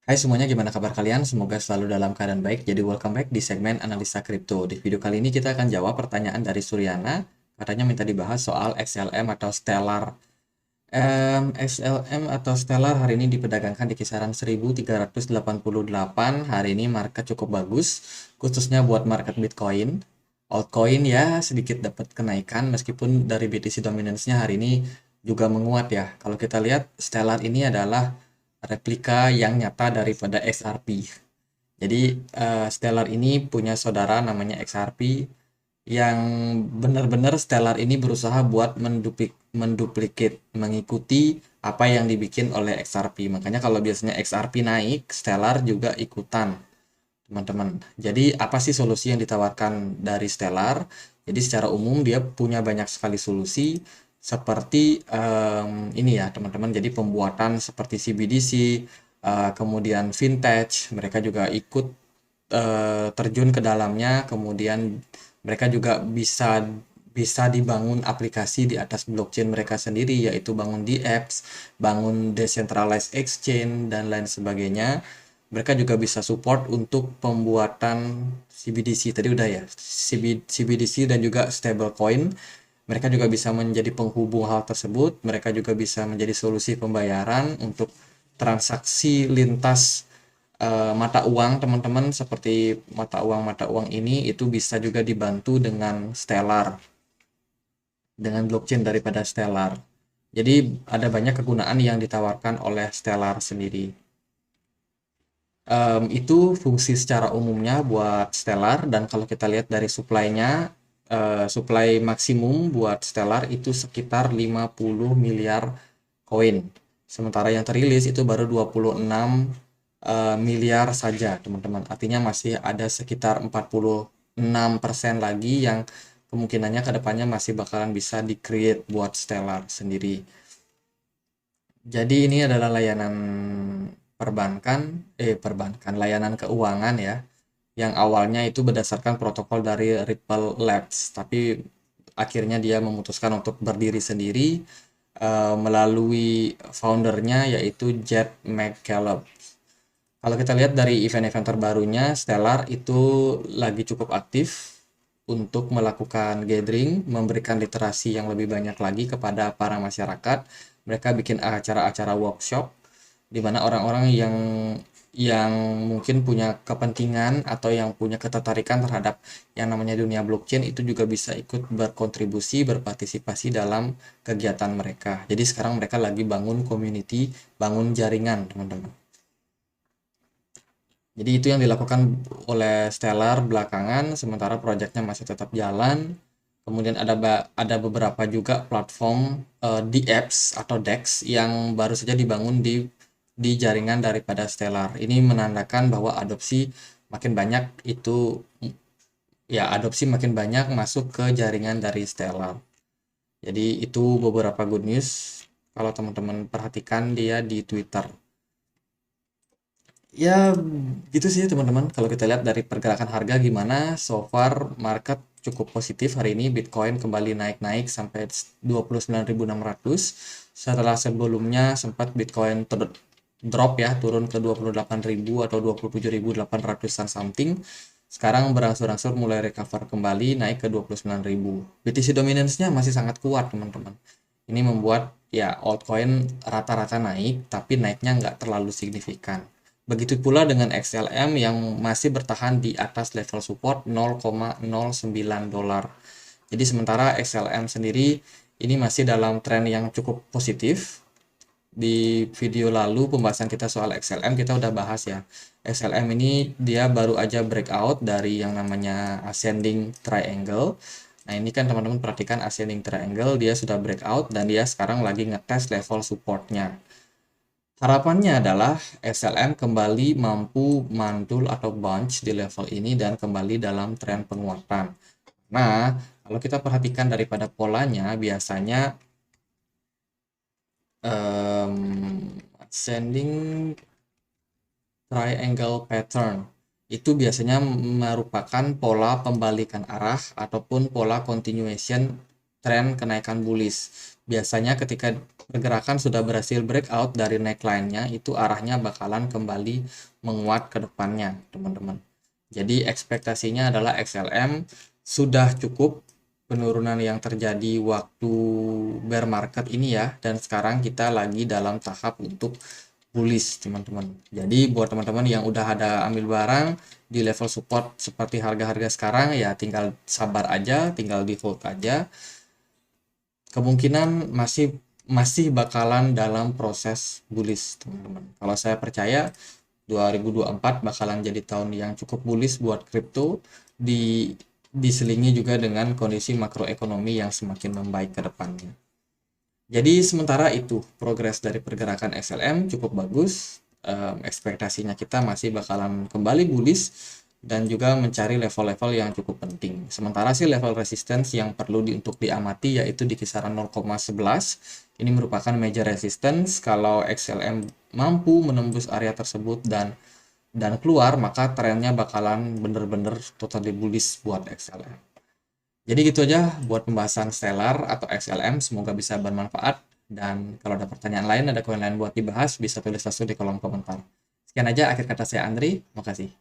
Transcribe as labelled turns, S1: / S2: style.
S1: Hai semuanya, gimana kabar kalian? Semoga selalu dalam keadaan baik. Jadi welcome back di segmen analisa kripto. Di video kali ini kita akan jawab pertanyaan dari Suryana. Katanya minta dibahas soal XLM atau Stellar. XLM atau Stellar hari ini diperdagangkan di kisaran 1388. Hari ini market cukup bagus, khususnya buat market Bitcoin. Altcoin ya sedikit dapat kenaikan meskipun dari BTC dominance-nya hari ini juga menguat ya. Kalau kita lihat Stellar ini adalah replika yang nyata daripada XRP. Jadi Stellar ini punya saudara namanya XRP yang benar-benar Stellar ini berusaha buat menduplikat, mengikuti apa yang dibikin oleh XRP. Makanya kalau biasanya XRP naik, Stellar juga ikutan, teman-teman. Jadi apa sih solusi yang ditawarkan dari Stellar? Jadi secara umum dia punya banyak sekali solusi seperti ini ya teman-teman. Jadi pembuatan seperti CBDC, kemudian vintage, mereka juga ikut terjun ke dalamnya. Kemudian mereka juga bisa bisa dibangun aplikasi di atas blockchain mereka sendiri, yaitu bangun di apps, bangun decentralized exchange, dan lain sebagainya. Mereka juga bisa support untuk pembuatan CBDC, tadi udah ya, CBDC dan juga stablecoin. Mereka juga bisa menjadi penghubung hal tersebut. Mereka juga bisa menjadi solusi pembayaran untuk transaksi lintas mata uang, teman-teman. Seperti mata uang ini itu bisa juga dibantu dengan Stellar, dengan blockchain daripada Stellar. Jadi ada banyak kegunaan yang ditawarkan oleh Stellar sendiri. Itu fungsi secara umumnya buat Stellar, dan kalau kita lihat dari supply-nya, supply maksimum buat Stellar itu sekitar 50 miliar koin. Sementara yang terilis itu baru 26 miliar saja, teman-teman. Artinya masih ada sekitar 46% lagi yang kemungkinannya ke depannya masih bakalan bisa di-create buat Stellar sendiri. Jadi ini adalah layanan perbankan, layanan keuangan ya, yang awalnya itu berdasarkan protokol dari Ripple Labs, tapi akhirnya dia memutuskan untuk berdiri sendiri melalui foundernya yaitu Jet McCaleb. Kalau kita lihat dari event-event terbarunya, Stellar itu lagi cukup aktif untuk melakukan gathering, memberikan literasi yang lebih banyak lagi kepada para masyarakat. Mereka bikin acara-acara workshop di mana orang-orang yang mungkin punya kepentingan atau yang punya ketertarikan terhadap yang namanya dunia blockchain itu juga bisa ikut berkontribusi, berpartisipasi dalam kegiatan mereka. Jadi sekarang mereka lagi bangun community, bangun jaringan, teman-teman. Jadi itu yang dilakukan oleh Stellar belakangan, sementara proyeknya masih tetap jalan. Kemudian ada beberapa juga platform di apps atau DEX yang baru saja dibangun di jaringan daripada Stellar. Ini menandakan bahwa adopsi makin banyak itu, ya adopsi makin banyak masuk ke jaringan dari Stellar. Jadi itu beberapa good news kalau teman-teman perhatikan dia di Twitter. Ya, gitu sih teman-teman. Kalau kita lihat dari pergerakan harga gimana, so far market cukup positif hari ini. Bitcoin kembali naik-naik sampai 29.600 setelah sebelumnya sempat Bitcoin drop ya, turun ke 28.000 atau 27.800-an something. Sekarang berangsur-angsur mulai recover kembali, naik ke 29.000. BTC dominance-nya masih sangat kuat, teman-teman. Ini membuat ya altcoin rata-rata naik, tapi naiknya nggak terlalu signifikan. Begitu pula dengan XLM yang masih bertahan di atas level support 0,09 dolar. Jadi sementara XLM sendiri ini masih dalam tren yang cukup positif. Di video lalu pembahasan kita soal XLM kita udah bahas ya. XLM ini dia baru aja breakout dari yang namanya ascending triangle. Nah ini kan teman-teman perhatikan ascending triangle, dia sudah breakout dan dia sekarang lagi ngetes level supportnya. Harapannya adalah SLM kembali mampu mantul atau bounce di level ini dan kembali dalam tren penguatan. Nah, kalau kita perhatikan daripada polanya, biasanya ascending triangle pattern itu biasanya merupakan pola pembalikan arah ataupun pola continuation tren kenaikan bullish. Biasanya ketika pergerakan sudah berhasil breakout dari neckline-nya, itu arahnya bakalan kembali menguat ke depannya, teman-teman. Jadi ekspektasinya adalah XLM sudah cukup penurunan yang terjadi waktu bear market ini ya, dan sekarang kita lagi dalam tahap untuk bullish, teman-teman. Jadi buat teman-teman yang udah ada ambil barang di level support seperti harga-harga sekarang, ya tinggal sabar aja, tinggal di hold aja. Kemungkinan masih masih bakalan dalam proses bullish, teman-teman. Kalau saya percaya 2024 bakalan jadi tahun yang cukup bullish buat kripto, diselingi juga dengan kondisi makroekonomi yang semakin membaik ke depannya. Jadi sementara itu progres dari pergerakan XLM cukup bagus. Ekspektasinya kita masih bakalan kembali bullish dan juga mencari level-level yang cukup penting. Sementara sih level resistance yang perlu untuk diamati yaitu di kisaran 0,11. Ini merupakan major resistance. Kalau XLM mampu menembus area tersebut dan keluar, maka trennya bakalan bener-bener totally bullish buat XLM. Jadi gitu aja buat pembahasan Stellar atau XLM, semoga bisa bermanfaat. Dan kalau ada pertanyaan lain, ada koin lain buat dibahas, bisa tulis langsung di kolom komentar. Sekian aja akhir kata saya Andri, makasih.